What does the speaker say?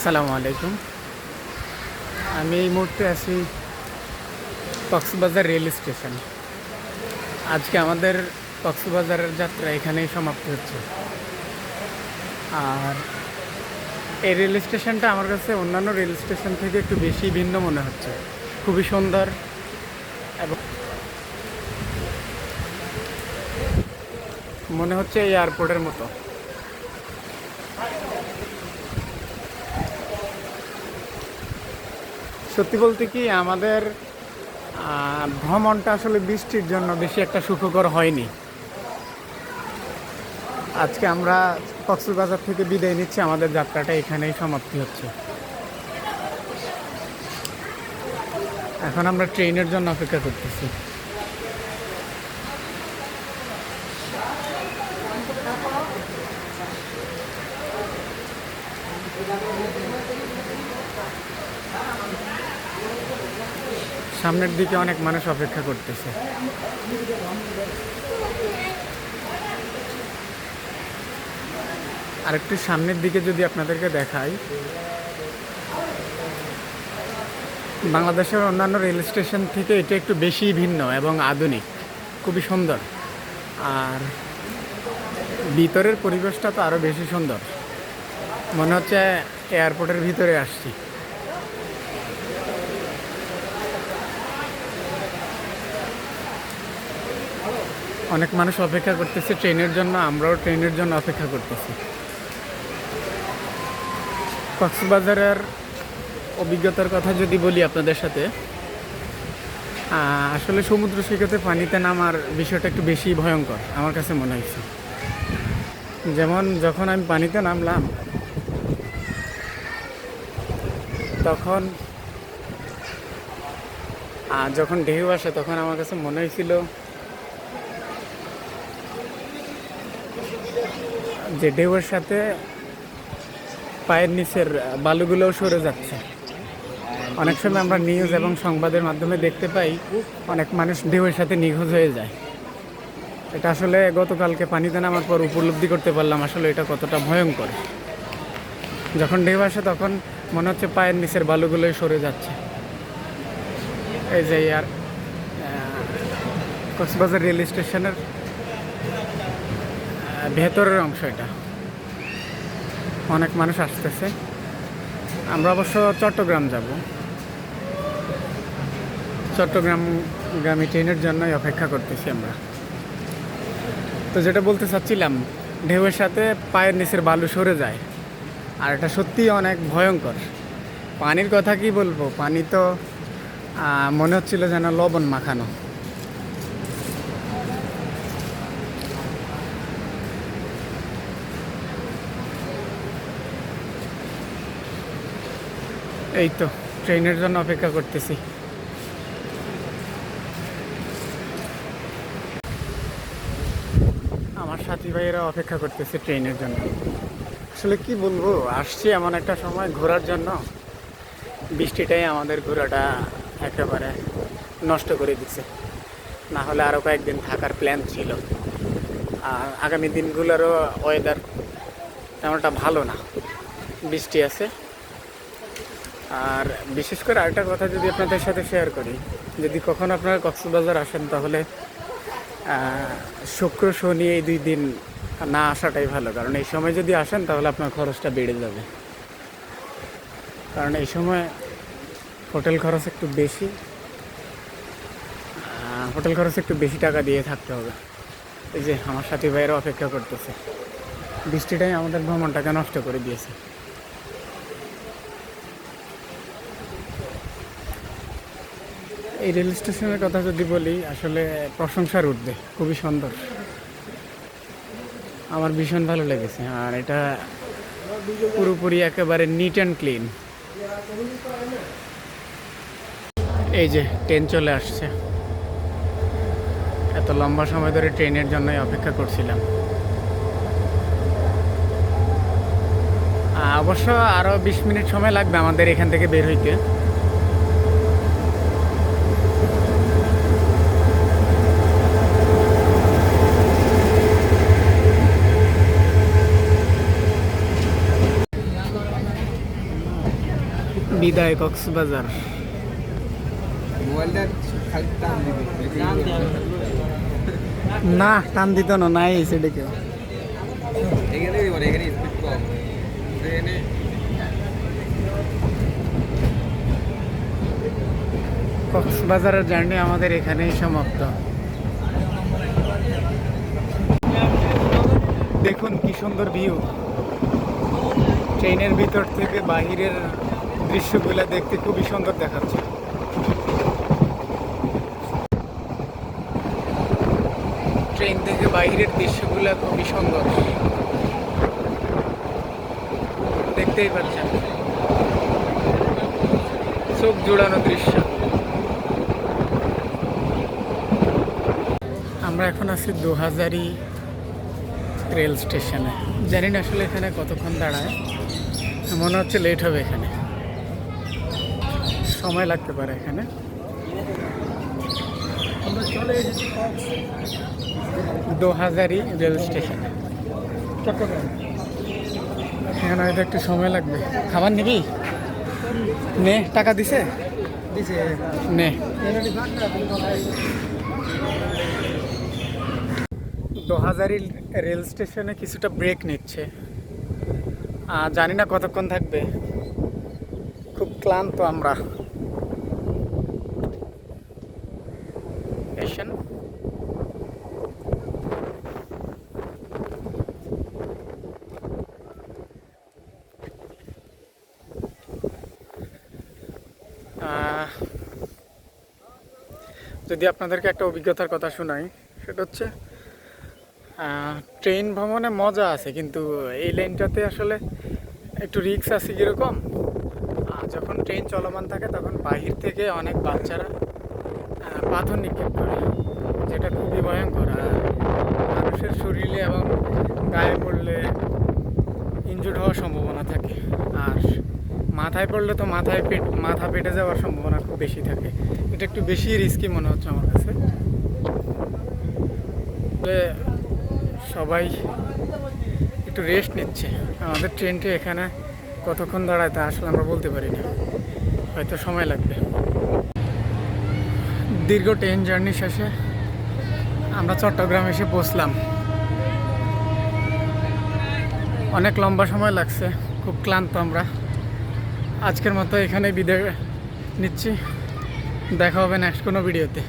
আসসালামু আলাইকুম। আমি এই মুহূর্তে আছি কক্সবাজার রেল স্টেশন। আজকে আমাদের কক্সবাজারের যাত্রা এখানেই সমাপ্তি হচ্ছে। আর এই রেল স্টেশনটা আমার কাছে অন্যান্য রেল স্টেশন থেকে একটু বেশি ভিন্ন মনে হচ্ছে। খুবই সুন্দর এবং মনে হচ্ছে এয়ারপোর্টের মতো। সত্যি বলতে কি, আমাদের ভ্রমণটা আসলে বৃষ্টির জন্য বেশি একটা সুখকর হয়নি। আজকে আমরা কক্সবাজার থেকে বিদায় নিচ্ছি, আমাদের যাত্রাটা এখানেই সমাপ্তি হচ্ছে। এখন আমরা ট্রেনের জন্য অপেক্ষা করতেছি। সামনের দিকে অনেক মানুষ অপেক্ষা করতেছে। আর একটু সামনের দিকে যদি আপনাদেরকে দেখাই, বাংলাদেশের অন্যান্য রেল স্টেশন থেকে এটা একটু বেশি ভিন্ন এবং আধুনিক, খুবই সুন্দর। আর ভিতরের পরিবেশটা তো আরও বেশি সুন্দর, মনে হচ্ছে এয়ারপোর্টের ভিতরে আসছি। অনেক মানুষ অপেক্ষা করতেছে ট্রেনের জন্য, আমরাও ট্রেনের জন্য অপেক্ষা করতেছি। কক্সবাজারের অভিজ্ঞতার কথা যদি বলি আপনাদের সাথে, আসলে সমুদ্র সৈকতে পানিতে নামার বিষয়টা একটু বেশি ভয়ঙ্কর আমার কাছে মনে হয়েছে। যেমন যখন আমি পানিতে নামলাম, তখন যখন ঢেউ আসে তখন আমার কাছে মনে হয়েছিল যে ঢেউয়ের সাথে পায়ের নিচের বালুগুলোও সরে যাচ্ছে। অনেক সময় আমরা নিউজ এবং সংবাদের মাধ্যমে দেখতে পাই অনেক মানুষ ঢেউয়ের সাথে নিখোঁজ হয়ে যায়। এটা আসলে গতকালকে পানিতে নামার পর উপলব্ধি করতে পারলাম আসলে এটা কতটা ভয়ঙ্কর। যখন ঢেউ আসে তখন মনে হচ্ছে পায়ের নিচের বালুগুলোই সরে যাচ্ছে। এই যে আর কক্সবাজার রেল স্টেশনের ভেতরের অংশ, এটা অনেক মানুষ আসতেছে। আমরা অবশ্য চট্টগ্রাম যাব, চট্টগ্রামগামী ট্রেনের জন্যই অপেক্ষা করতেছি আমরা। তো যেটা বলতে চাচ্ছিলাম, ঢেউয়ের সাথে পায়ের নিচের বালু সরে যায়, আর এটা সত্যিই অনেক ভয়ঙ্কর। পানির কথা কি বলবো, পানি তো মনে হচ্ছিল যেন লবণ মাখানো। এই তো ট্রেনের জন্য অপেক্ষা করতেছি। আমার সাথী ভাইয়েরা অপেক্ষা করতেছে ট্রেনের জন্য। আসলে কি বলবো, আসছি এমন একটা সময় ঘোরার জন্য, বৃষ্টিটাই আমাদের ঘোরাটা একেবারে নষ্ট করে দিচ্ছে। না হলে আরও কয়েকদিন থাকার প্ল্যান ছিল। আর আগামী দিনগুলোরও ওয়েদার তেমনটা ভালো না, বৃষ্টি আছে। আর বিশেষ করে আরেকটা কথা যদি আপনাদের সাথে শেয়ার করি, যদি কখনো আপনারা কক্সবাজার আসেন তাহলে শুক্র শনি এই 2 দিন না আসাটাই ভালো। কারণ এই সময় যদি আসেন তাহলে আপনার খরচটা বেড়ে যাবে। কারণ এই সময় হোটেল খরচ একটু বেশি, হোটেল খরচ একটু বেশি টাকা দিয়ে থাকতে হবে। এই যে আমার সাথী ভাইয়েরা অপেক্ষা করতেছে, বৃষ্টিটাই আমাদের ভ্রমণটাকে নষ্ট করে দিয়েছে। এই রেল স্টেশনের কথা যদি বলি, আসলে প্রশংসার ঊর্ধ্বে, খুবই সুন্দর, আমার ভীষণ ভালো লেগেছে। আর এটা পুরোপুরি একেবারে নিট অ্যান্ড ক্লিন। এই যে ট্রেন চলে আসছে, এত লম্বা সময় ধরে ট্রেনের জন্যই অপেক্ষা করছিলাম। অবশ্য আরও 20 মিনিট সময় লাগবে আমাদের এখান থেকে বের হইতে। বিদায় কক্সবাজার। না টান দিত না, নাই সেটা কেউ। কক্সবাজারের জার্নি আমাদের এখানেই সমাপ্ত। দেখুন কি সুন্দর ভিউ। ট্রেনের ভিতর থেকে বাহিরের দৃশ্যগুলো দেখতে খুবই সুন্দর দেখাচ্ছে। ট্রেন থেকে বাহিরের দৃশ্যগুলো খুবই সুন্দর, দেখতেই পাচ্ছেন, চোখ জোড়ানো দৃশ্য। আমরা এখন আছি ২০০০ রেল স্টেশনে। জানি না আসলে এখানে কতক্ষণ দাঁড়ায়, মনে হচ্ছে লেট হবে, এখানে সময় লাগতে পারে। এখানে ২০০০ রেল স্টেশনে এখানে হয়তো একটু সময় লাগবে। খাবার নিবি? নে, টাকা দিছে নে। ২০০০ রেল স্টেশনে কিছুটা ব্রেক নিচ্ছে, জানি না কতক্ষণ থাকবে। খুব ক্লান্ত আমরা। স্টেশন যদি আপনাদেরকে একটা অভিজ্ঞতার কথা শোনাই, সেটা হচ্ছে ট্রেন ভ্রমণে মজা আছে, কিন্তু এই লাইনটাতে আসলে একটু রিস্ক আছে। কীরকম, যখন ট্রেন চলমান থাকে তখন বাহির থেকে অনেক বাচ্চারা পাথর নিক্ষেপ করে, যেটা খুবই ভয়ঙ্কর। আর মানুষের শরীরে এবং গায়ে পড়লে ইনজুর্ড হওয়ার সম্ভাবনা থাকে। আর মাথায় পড়লে তো মাথা পেটে যাওয়ার সম্ভাবনা খুব বেশি থাকে। এটা একটু বেশি রিস্কি মনে হচ্ছে আমার কাছে। সবাই একটু রেস্ট নিচ্ছে। আমাদের ট্রেনটি এখানে কতক্ষণ দাঁড়ায় তা আসলে আমরা বলতে পারি না, হয়তো সময় লাগবে। দীর্ঘ ট্রেন জার্নি শেষে আমরা চট্টগ্রাম এসে পৌঁছলাম। অনেক লম্বা সময় লাগছে, খুব ক্লান্ত আমরা। আজকের মতো এখানে বিদায় নিচ্ছি, দেখা হবে নেক্সট কোনো ভিডিওতে।